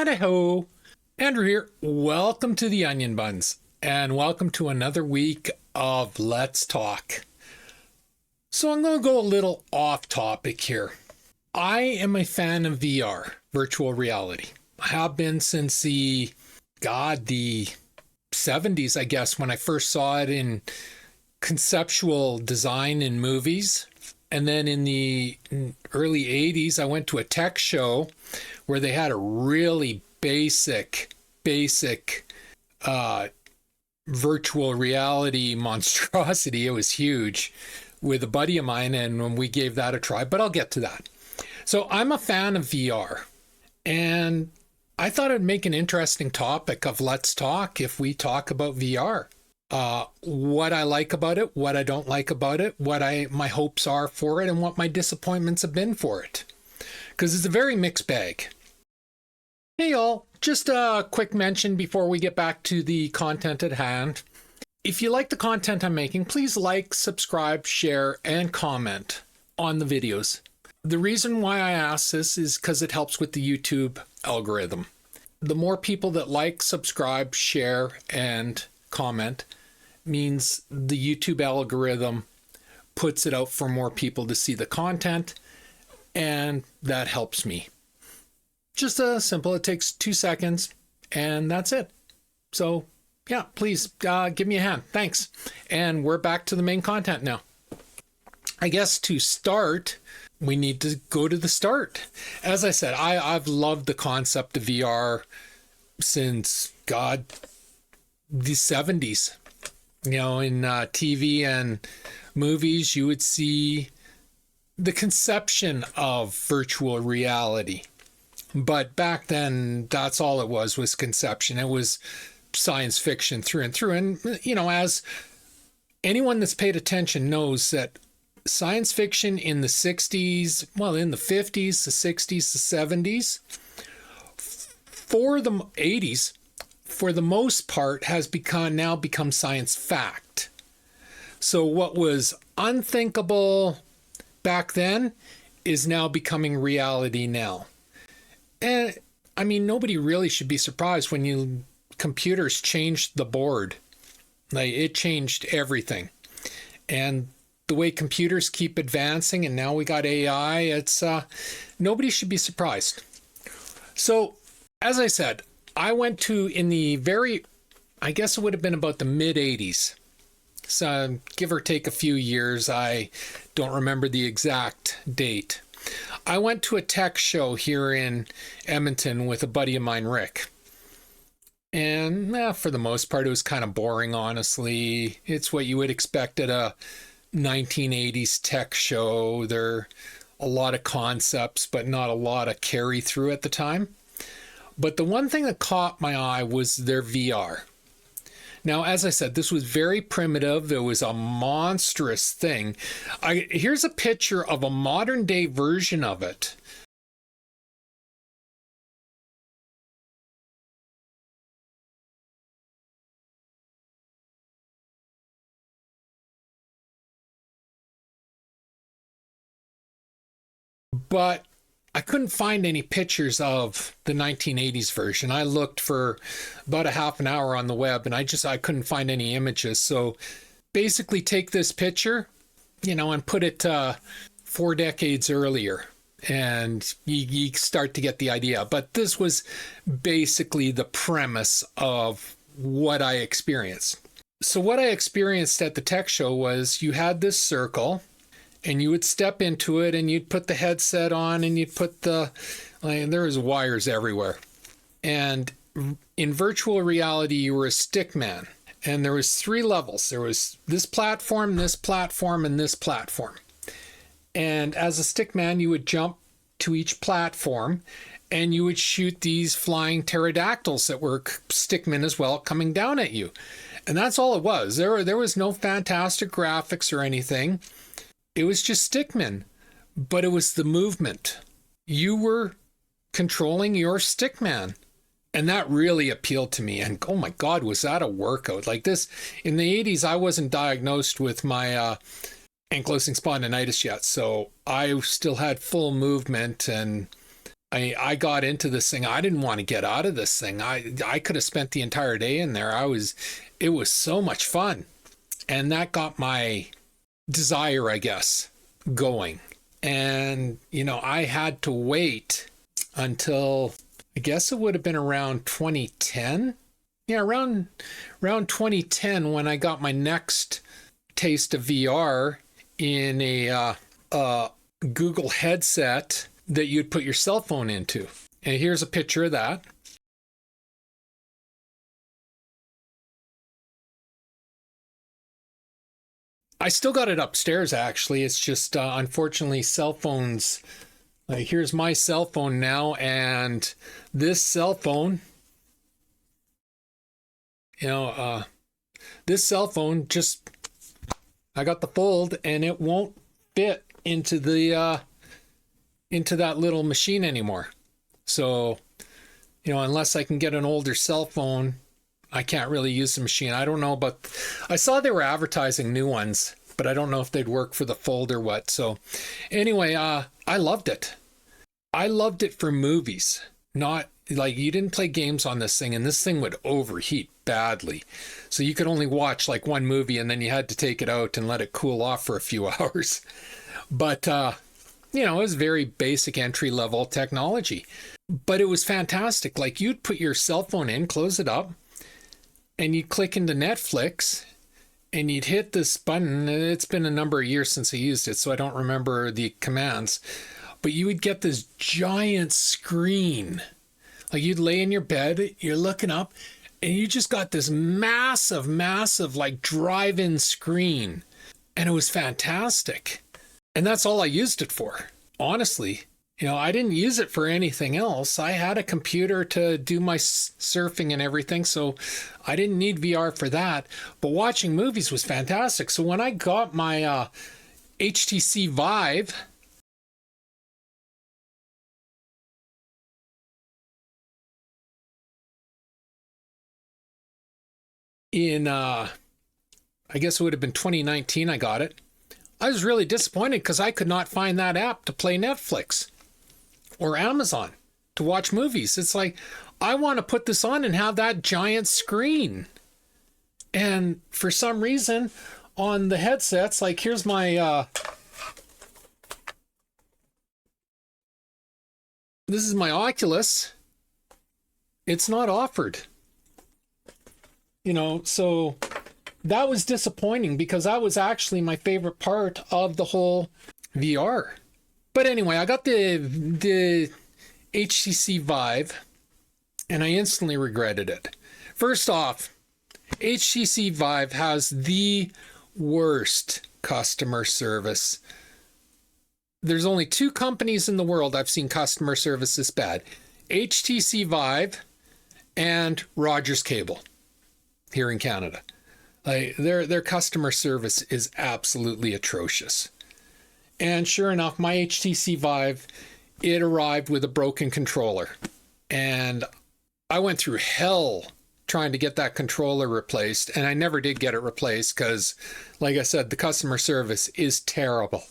Hi-ho, Andrew here. Welcome to the Onion Buns, and welcome to another week of Let's Talk. So I'm going to go a little off topic here. I am a fan of VR, virtual reality. I have been since the 70s, I guess, when I first saw it in conceptual design in movies. And then in the early 80s, I went to a tech show where they had a really basic virtual reality monstrosity. It was huge with a buddy of mine, and we gave that a try, but I'll get to that. So I'm a fan of VR, and I thought it'd make an interesting topic of Let's Talk if we talk about VR. What I like about it, what I don't like about it, what my hopes are for it, and what my disappointments have been for it. Because it's a very mixed bag. Hey y'all, just a quick mention before we get back to the content at hand. If you like the content I'm making, please like, subscribe, share, and comment on the videos. The reason why I ask this is because it helps with the YouTube algorithm. The more people that like, subscribe, share, and comment means the YouTube algorithm puts it out for more people to see the content, and that helps me. Just simple. It takes 2 seconds, and that's it. So, yeah, please give me a hand. Thanks. And we're back to the main content now. I guess to start, we need to go to the start. As I said, I've loved the concept of VR since, the 70s. You know, in TV and movies, you would see the conception of virtual reality. But back then, that's all it was conception. It was science fiction through and through. And, you know, as anyone that's paid attention knows that science fiction in the 60s, well, in the 50s, the 60s, the 70s, for the 80s, for the most part, has now become science fact. So what was unthinkable back then is now becoming reality now. And I mean, nobody really should be surprised when computers changed the board. Like, it changed everything. And the way computers keep advancing, and now we got AI, it's nobody should be surprised. So, as I said, I went to, I guess it would have been about the mid 80s. So give or take a few years. I don't remember the exact date. I went to a tech show here in Edmonton with a buddy of mine, Rick. And for the most part, it was kind of boring, honestly. It's what you would expect at a 1980s tech show. There are a lot of concepts, but not a lot of carry through at the time. But the one thing that caught my eye was their VR. Now, as I said, this was very primitive. It was a monstrous thing. Here's a picture of a modern day version of it. But I couldn't find any pictures of the 1980s version. I looked for about a half an hour on the web, and I couldn't find any images. So basically take this picture, and put it 4 decades earlier, and you start to get the idea. But this was basically the premise of what I experienced. So what I experienced at the tech show was you had this circle, and you would step into it, and you'd put the headset on, and you'd put there was wires everywhere. And in virtual reality, you were a stick man. And there was 3 levels. There was this platform, and this platform. And as a stick man, you would jump to each platform, and you would shoot these flying pterodactyls that were stickmen as well, coming down at you. And that's all it was. There was no fantastic graphics or anything. It was just stickmen, but it was the movement. You were controlling your stickman, and that really appealed to me. And oh my God, was that a workout? Like this, in the 80s, I wasn't diagnosed with my ankylosing spondylitis yet, so I still had full movement, and I got into this thing. I didn't want to get out of this thing. I could have spent the entire day in there. It was so much fun. And that got my desire, I guess, going. And, I had to wait until, I guess it would have been around 2010. Yeah, around 2010 when I got my next taste of VR in a Google headset that you'd put your cell phone into. And here's a picture of that. I still got it upstairs, actually. It's just, unfortunately, cell phones. Like, here's my cell phone now, and this cell phone, this cell phone just, I got the fold, and it won't fit into that little machine anymore. So, unless I can get an older cell phone, I can't really use the machine. I don't know, but I saw they were advertising new ones, but I don't know if they'd work for the fold or what. So anyway, I loved it. I loved it for movies. Not like, you didn't play games on this thing, and this thing would overheat badly. So you could only watch like one movie, and then you had to take it out and let it cool off for a few hours. But it was very basic entry level technology. But it was fantastic. Like, you'd put your cell phone in, close it up, and you'd click into Netflix, and you'd hit this button. It's been a number of years since I used it, so I don't remember the commands. But you would get this giant screen. Like, you'd lay in your bed, you're looking up, and you just got this massive, massive, like, drive-in screen. And it was fantastic. And that's all I used it for, honestly. I didn't use it for anything else. I had a computer to do my surfing and everything, so I didn't need VR for that. But watching movies was fantastic. So when I got my HTC Vive, in, I guess it would have been 2019 I got it, I was really disappointed because I could not find that app to play Netflix or Amazon to watch movies. It's like, I want to put this on and have that giant screen. And for some reason, on the headsets, like, here's my, this is my Oculus. It's not offered. So that was disappointing because that was actually my favorite part of the whole VR. But anyway, I got the HTC Vive, and I instantly regretted it. First off, HTC Vive has the worst customer service. There's only two companies in the world I've seen customer service this bad: HTC Vive and Rogers Cable here in Canada. Like, their customer service is absolutely atrocious. And sure enough, my HTC Vive, it arrived with a broken controller. And I went through hell trying to get that controller replaced. And I never did get it replaced because, like I said, the customer service is terrible.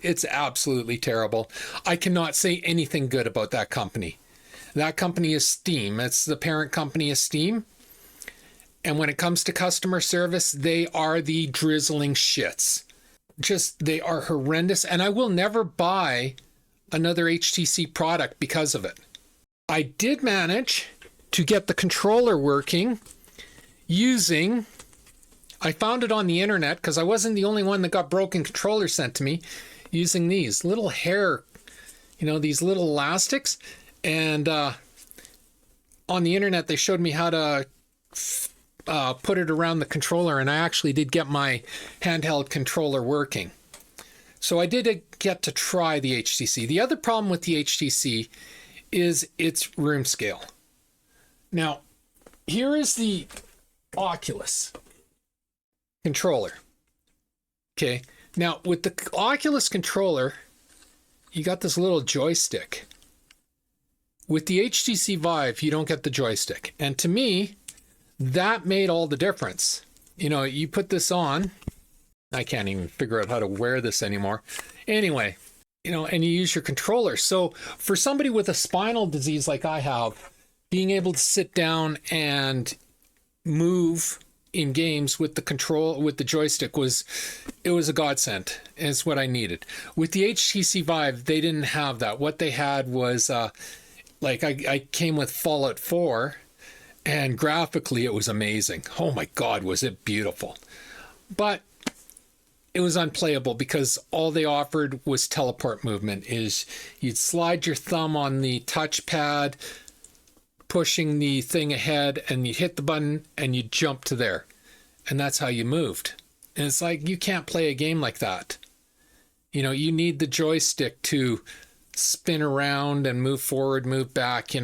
It's absolutely terrible. I cannot say anything good about that company. That company is Steam. It's the parent company of Steam. And when it comes to customer service, they are the drizzling shits. Just, they are horrendous, and I will never buy another HTC product because of it. I did manage to get the controller working using, I found it on the internet because I wasn't the only one that got broken controllers sent to me, using these little hair, these little elastics. And on the internet, they showed me how to put it around the controller, and I actually did get my handheld controller working. So I did get to try the HTC. The other problem with the HTC is its room scale. Now, here is the Oculus controller. Okay, now with the Oculus controller, you got this little joystick. With the HTC Vive, you don't get the joystick. And to me, that made all the difference. You put this on. I can't even figure out how to wear this anymore. Anyway, and you use your controller. So for somebody with a spinal disease like I have, being able to sit down and move in games with the joystick was a godsend. It's what I needed. With the HTC Vive, they didn't have that. What they had was I came with Fallout 4, and graphically it was amazing. Oh my God, was it beautiful. But it was unplayable because all they offered was teleport movement. Is you'd slide your thumb on the touchpad, pushing the thing ahead, and you hit the button and you jump to there. And that's how you moved. And it's like, you can't play a game like that. You need the joystick to spin around and move forward, move back,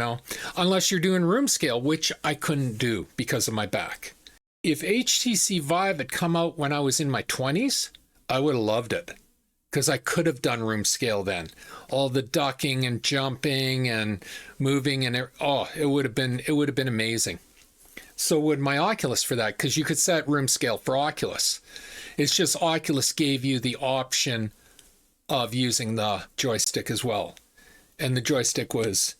unless you're doing room scale, which I couldn't do because of my back. If HTC Vive had come out when I was in my 20s, I would have loved it, because I could have done room scale then. All the ducking and jumping and moving, and it would have been amazing. So would my Oculus for that, because you could set room scale for Oculus. It's just Oculus gave you the option of using the joystick as well. And the joystick was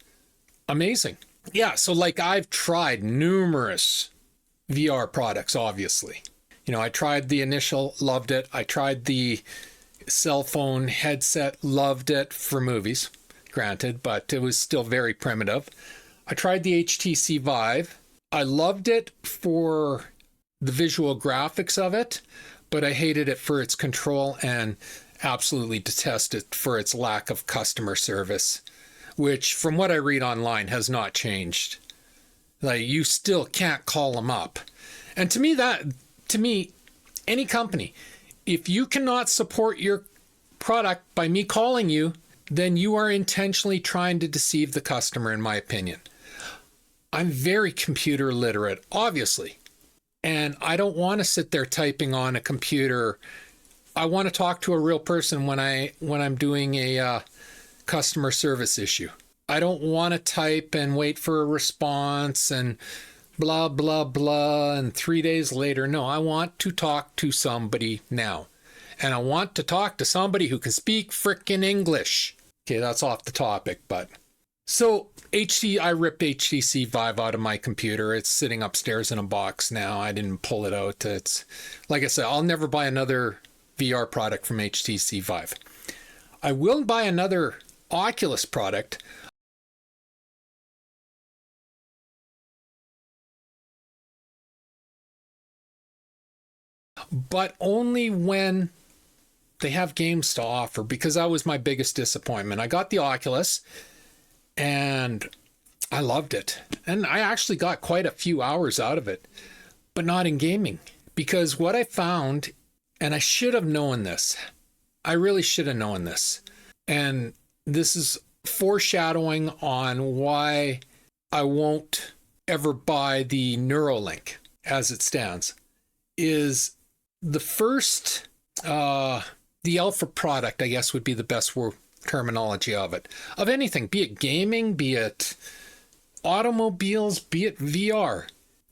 amazing. Yeah, so I've tried numerous VR products, obviously. I tried the initial, loved it. I tried the cell phone headset, loved it for movies, granted, but it was still very primitive. I tried the HTC Vive. I loved it for the visual graphics of it, but I hated it for its control and absolutely detest it for its lack of customer service, which from what I read online has not changed. You still can't call them up. And to me, any company, if you cannot support your product by me calling you, then you are intentionally trying to deceive the customer, in my opinion. I'm very computer literate, obviously, and I don't want to sit there typing on a computer. I want to talk to a real person when I'm doing a customer service issue. I don't want to type and wait for a response and blah, blah, blah, and 3 days later. No, I want to talk to somebody now. And I want to talk to somebody who can speak frickin' English. Okay, that's off the topic, but... So, I ripped HTC Vive out of my computer. It's sitting upstairs in a box now. I didn't pull it out. It's, like I said, I'll never buy another VR product from HTC Vive. I will buy another Oculus product. But only when they have games to offer, because that was my biggest disappointment. I got the Oculus and I loved it. And I actually got quite a few hours out of it, but not in gaming. Because what I found, and I should have known this, I really should have known this. And this is foreshadowing on why I won't ever buy the Neuralink as it stands, is the first, the alpha product, I guess would be the best word terminology of it, of anything, be it gaming, be it automobiles, be it VR.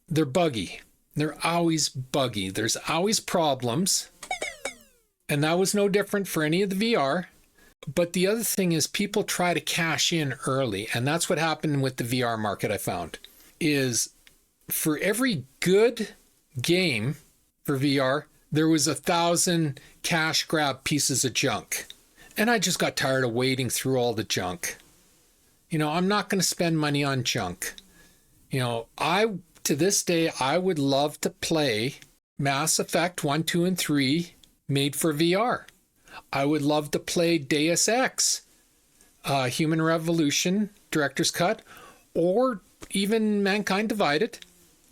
They're buggy. They're always buggy. There's always problems. And that was no different for any of the VR. But the other thing is people try to cash in early. And that's what happened with the VR market, I found, is for every good game for VR, there was 1,000 cash grab pieces of junk. And I just got tired of wading through all the junk. I'm not going to spend money on junk. To this day, I would love to play Mass Effect 1, 2, and 3 made for VR. I would love to play Deus Ex, Human Revolution, Director's Cut, or even Mankind Divided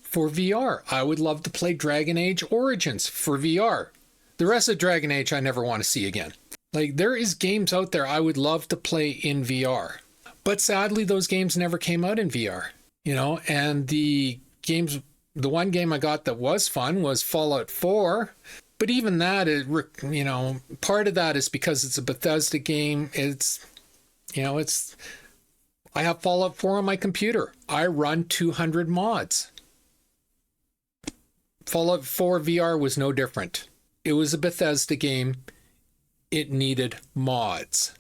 for VR. I would love to play Dragon Age Origins for VR. The rest of Dragon Age I never want to see again. There is games out there I would love to play in VR. But sadly, those games never came out in VR. And the one game I got that was fun was Fallout 4. But even that, part of that is because it's a Bethesda game. I have Fallout 4 on my computer. I run 200 mods. Fallout 4 VR was no different. It was a Bethesda game. It needed mods.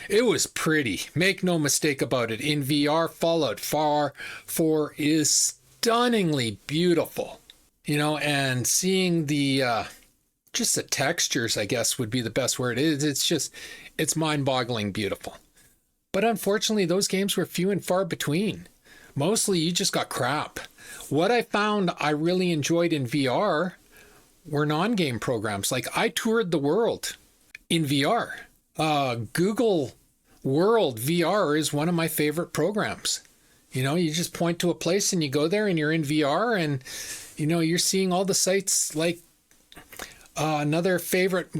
It was pretty. Make no mistake about it. In VR, Fallout 4 is stunningly beautiful. And seeing the just the textures, I guess would be the best word. It's mind-boggling beautiful. But unfortunately, those games were few and far between. Mostly you just got crap. What I found I really enjoyed in VR were non-game programs. Like I toured the world in VR. Google World VR is one of my favorite programs. You just point to a place and you go there and you're in VR and, you're seeing all the sights. Like another favorite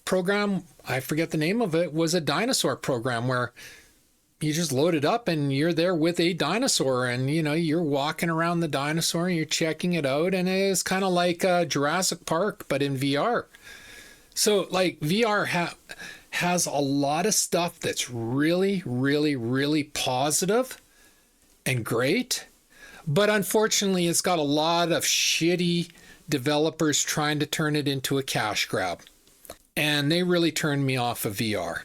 program, I forget the name of it, was a dinosaur program where you just load it up and you're there with a dinosaur and, you're walking around the dinosaur and you're checking it out. And it's kind of like Jurassic Park, but in VR. So like VR has a lot of stuff that's really, really, really positive and great. But unfortunately, it's got a lot of shitty developers trying to turn it into a cash grab. And they really turned me off of VR.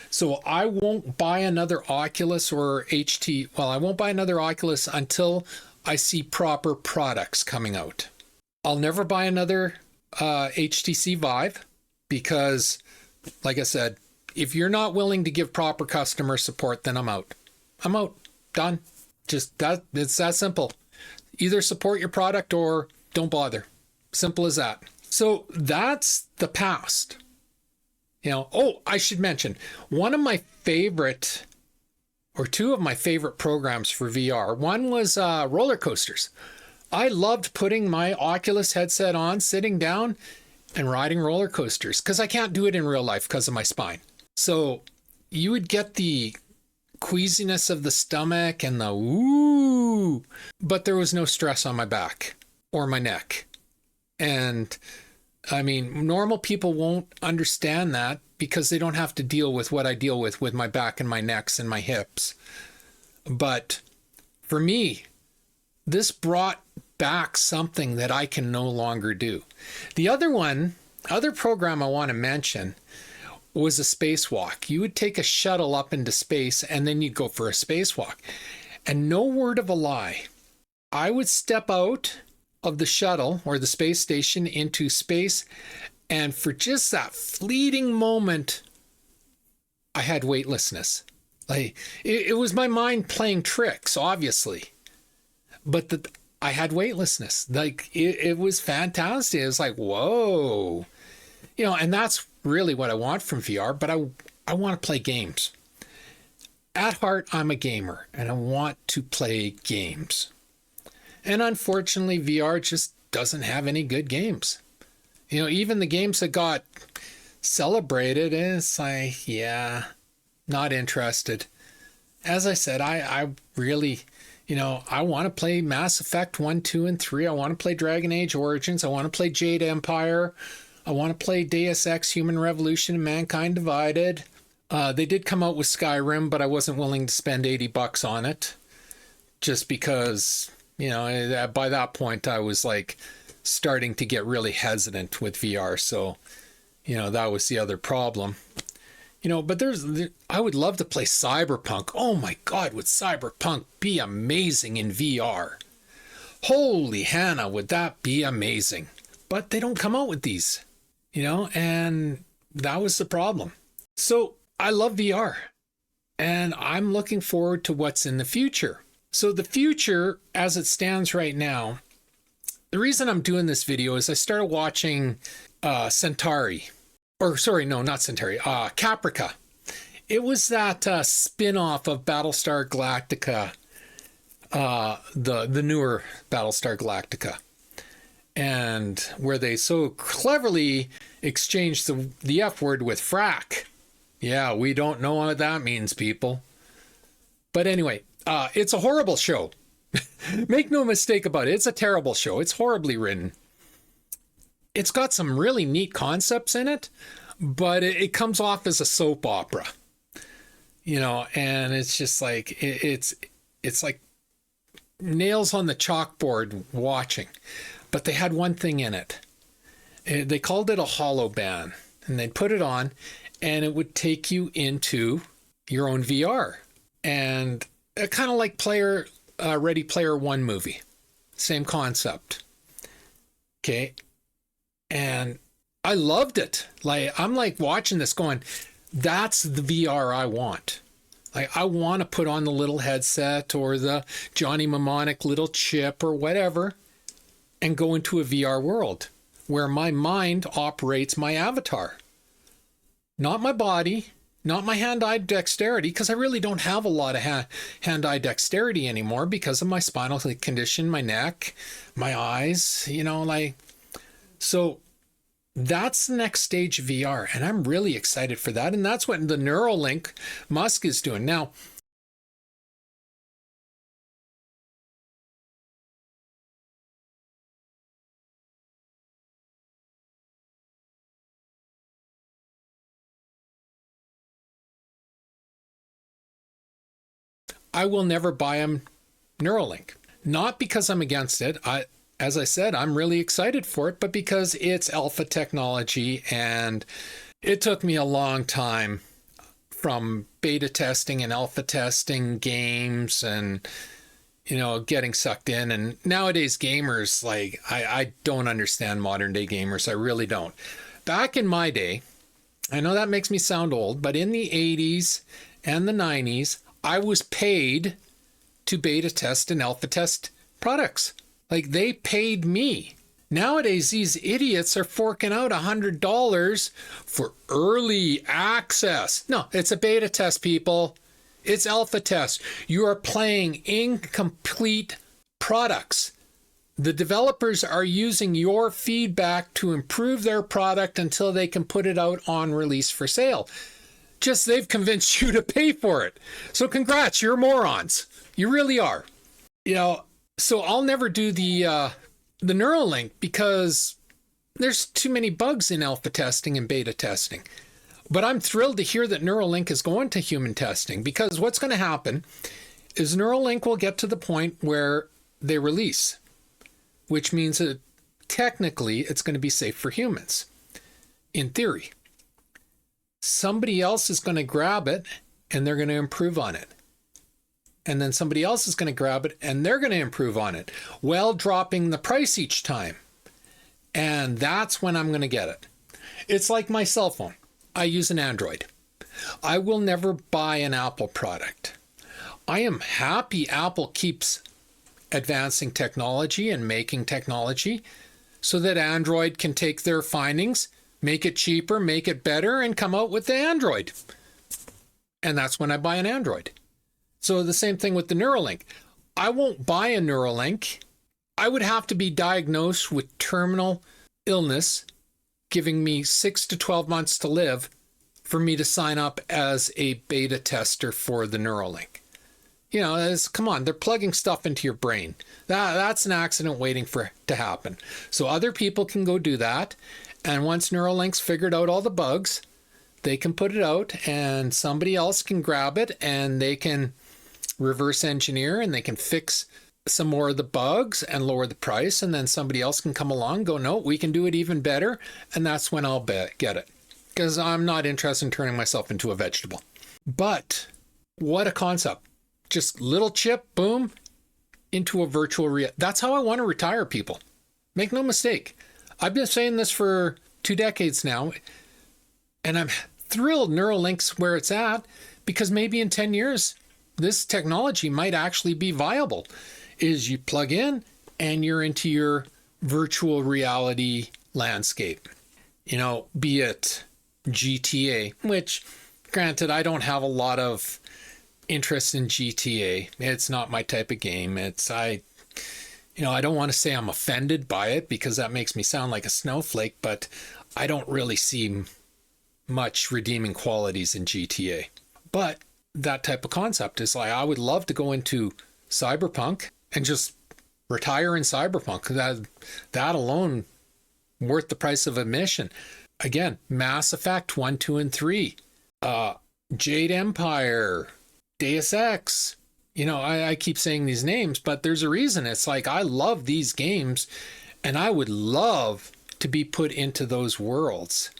So I won't buy another Oculus or HT. Well, I won't buy another Oculus until I see proper products coming out. I'll never buy another HTC Vive because, like I said, if you're not willing to give proper customer support, then I'm out. I'm out. Done. Just that. It's that simple. Either support your product or don't bother. Simple as that. So that's the past. I should mention one of my favorite or two of my favorite programs for VR. One was roller coasters. I loved putting my Oculus headset on, sitting down and riding roller coasters because I can't do it in real life because of my spine. So you would get the queasiness of the stomach and the ooh, but there was no stress on my back or my neck. And I mean, normal people won't understand that because they don't have to deal with what I deal with my back and my necks and my hips. But for me, this brought back something that I can no longer do. The other program I want to mention was a spacewalk. You would take a shuttle up into space and then you'd go for a spacewalk. And no word of a lie, I would step out of the shuttle or the space station into space, and for just that fleeting moment, I had weightlessness. Like it was my mind playing tricks, obviously, but I had weightlessness. Like it was fantastic. It was like, whoa, and that's really what I want from VR. But I want to play games. At heart, I'm a gamer, and I want to play games. And unfortunately, VR just doesn't have any good games. Even the games that got celebrated, it's like, yeah, not interested. As I said, I really, I want to play Mass Effect 1, 2, and 3. I want to play Dragon Age Origins. I want to play Jade Empire. I want to play Deus Ex Human Revolution and Mankind Divided. They did come out with Skyrim, but I wasn't willing to spend $80 on it just because... by that point, I was like starting to get really hesitant with VR. So, that was the other problem. But I would love to play Cyberpunk. Oh my God, would Cyberpunk be amazing in VR? Holy Hannah, would that be amazing? But they don't come out with these, and that was the problem. So I love VR and I'm looking forward to what's in the future. So the future, as it stands right now, the reason I'm doing this video is I started watching Centauri. Or sorry, no, not Centauri. Caprica. It was that spin-off of Battlestar Galactica, the newer Battlestar Galactica. And where they so cleverly exchanged the F word with frack. Yeah, we don't know what that means, people. But anyway, it's a horrible show. Make no mistake about it. It's a terrible show. It's horribly written. It's got some really neat concepts in it, but it comes off as a soap opera, and it's just like, it's like nails on the chalkboard watching. But they had one thing in it. They called it a holoban, and they'd put it on, and it would take you into your own VR. And kind of like Ready Player One movie. Same concept. Okay. And I loved it. Like, I'm like watching this going, that's the VR I want. Like, I want to put on the little headset or the Johnny Mnemonic little chip or whatever and go into a VR world where my mind operates my avatar. Not my body, not my hand-eye dexterity, because I really don't have a lot of hand-eye dexterity anymore because of my spinal condition, my neck, my eyes, so that's the next stage of VR, and I'm really excited for that. And that's what the Neuralink Musk is doing. Now, I will never buy him Neuralink. Not because I'm against it. As I said, I'm really excited for it, but because it's alpha technology, and it took me a long time from beta testing and alpha testing games and, getting sucked in. And nowadays gamers, like, I don't understand modern day gamers. I really don't. Back in my day, I know that makes me sound old, but in the 80s and the 90s, I was paid to beta test and alpha test products. Like, they paid me. Nowadays, these idiots are forking out $100 for early access. No, it's a beta test, people. It's alpha test. You are playing incomplete products. The developers are using your feedback to improve their product until they can put it out on release for sale. Just they've convinced you to pay for it. So congrats, you're morons. You really are. So I'll never do the Neuralink because there's too many bugs in alpha testing and beta testing. But I'm thrilled to hear that Neuralink is going to human testing, because what's going to happen is Neuralink will get to the point where they release, which means that technically it's going to be safe for humans, in theory. Somebody else is going to grab it and they're going to improve on it. And then somebody else is going to grab it and they're going to improve on it, while dropping the price each time. And that's when I'm going to get it. It's like my cell phone. I use an Android. I will never buy an Apple product. I am happy Apple keeps advancing technology and making technology so that Android can take their findings, make it cheaper, make it better, and come out with the Android. And that's when I buy an Android. So the same thing with the Neuralink. I won't buy a Neuralink. I would have to be diagnosed with terminal illness, giving me 6 to 12 months to live, for me to sign up as a beta tester for the Neuralink. Come on, they're plugging stuff into your brain. That's an accident waiting to happen. So other people can go do that. And once Neuralink's figured out all the bugs, they can put it out and somebody else can grab it and they can reverse engineer and they can fix some more of the bugs and lower the price. And then somebody else can come along and go, no, we can do it even better. And that's when I'll get it, because I'm not interested in turning myself into a vegetable. But what a concept. Just little chip, boom, into a virtual reality. That's how I want to retire, people. Make no mistake. I've been saying this for 2 decades now, and I'm thrilled Neuralink's where it's at, because maybe in 10 years, this technology might actually be viable. Is you plug in and you're into your virtual reality landscape. Be it GTA, which, granted, I don't have a lot of interest in GTA. It's not my type of game. I don't want to say I'm offended by it, because that makes me sound like a snowflake, but I don't really see much redeeming qualities in GTA. But that type of concept is like, I would love to go into Cyberpunk and just retire in Cyberpunk. That alone worth the price of admission. Again, Mass Effect 1, 2, and 3, Jade Empire, Deus Ex. I keep saying these names, but there's a reason. It's like, I love these games and I would love to be put into those worlds.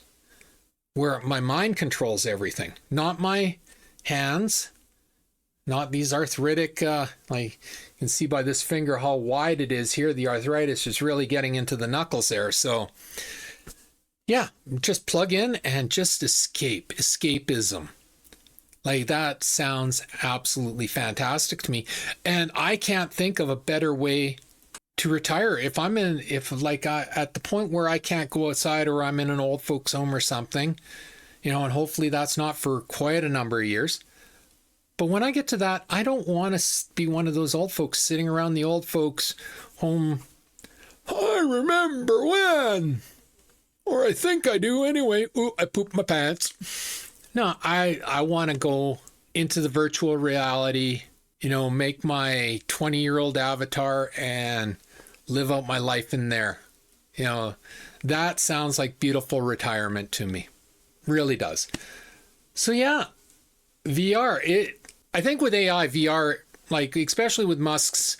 where my mind controls everything, not my hands, not these arthritic, like you can see by this finger how wide it is here. The arthritis is really getting into the knuckles there. So yeah, just plug in and just escapism. Like that sounds absolutely fantastic to me. And I can't think of a better way to retire. If at the point where I can't go outside, or I'm in an old folks home or something, and hopefully that's not for quite a number of years. But when I get to that, I don't want to be one of those old folks sitting around the old folks home. I remember when, or I think I do anyway. Ooh, I pooped my pants. No, I want to go into the virtual reality, make my 20-year-old avatar and live out my life in there. That sounds like beautiful retirement to me. Really does. So yeah, VR. I think with AI, VR, like especially with Musk's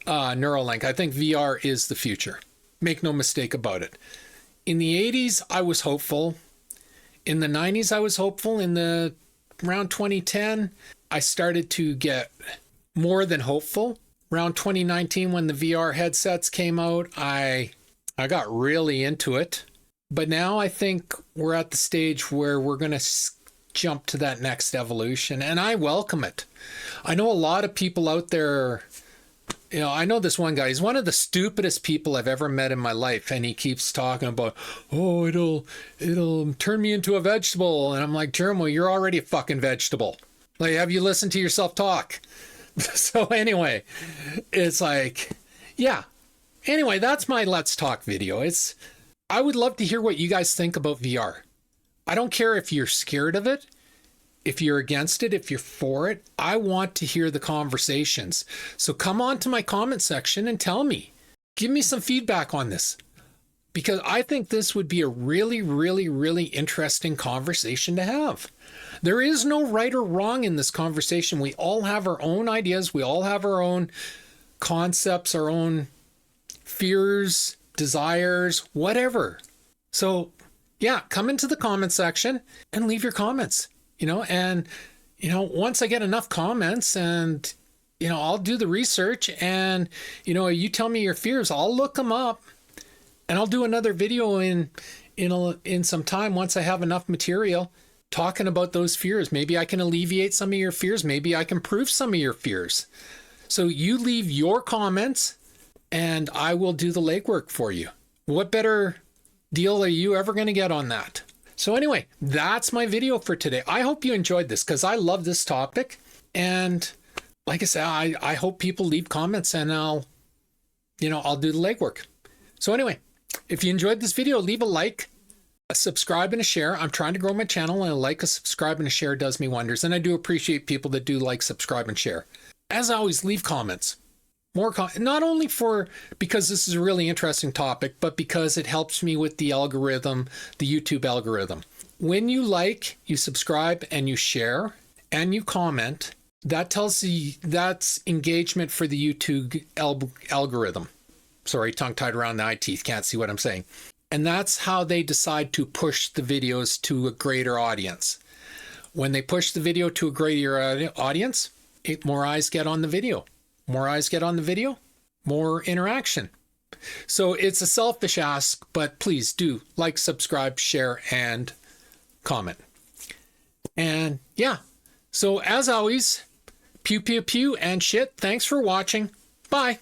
Neuralink, I think VR is the future. Make no mistake about it. In the 80s, I was hopeful. In the 90s, I was hopeful. Around 2010, I started to get more than hopeful. Around 2019, when the VR headsets came out, I got really into it. But now I think we're at the stage where we're going to jump to that next evolution, and I welcome it. I know a lot of people out there. I know this one guy. He's one of the stupidest people I've ever met in my life, and he keeps talking about, oh, it'll turn me into a vegetable. And I'm like, Jeremy, you're already a fucking vegetable. Like, have you listened to yourself talk? So anyway, it's like, yeah. Anyway, that's my Let's Talk video. I would love to hear what you guys think about VR. I don't care if you're scared of it, if you're against it, if you're for it. I want to hear the conversations. So come on to my comment section and tell me. Give me some feedback on this, because I think this would be a really, really, really interesting conversation to have. There is no right or wrong in this conversation. We all have our own ideas. We all have our own concepts, our own fears, desires, whatever. So yeah, come into the comment section and leave your comments, once I get enough comments and, I'll do the research and, you tell me your fears, I'll look them up and I'll do another video in some time once I have enough material talking about those fears. Maybe I can alleviate some of your fears. Maybe I can prove some of your fears. So you leave your comments and I will do the legwork for you. What better deal are you ever going to get on that? So anyway, that's my video for today. I hope you enjoyed this, because I love this topic. And like I said, I hope people leave comments and I'll do the legwork. So anyway, if you enjoyed this video, leave a like, a subscribe, and a share. I'm trying to grow my channel, and a like, a subscribe, and a share does me wonders. And I do appreciate people that do like, subscribe, and share. As always, leave comments. Not only because this is a really interesting topic, but because it helps me with the algorithm, the YouTube algorithm. When you like, you subscribe, and you share, and you comment, that's engagement for the YouTube algorithm. Sorry, tongue-tied around the eye teeth, can't see what I'm saying. And that's how they decide to push the videos to a greater audience. When they push the video to a greater audience, more eyes get on the video. More eyes get on the video, more interaction. So it's a selfish ask, but please do like, subscribe, share, and comment. And yeah, so as always, pew, pew, pew, and shit. Thanks for watching. Bye.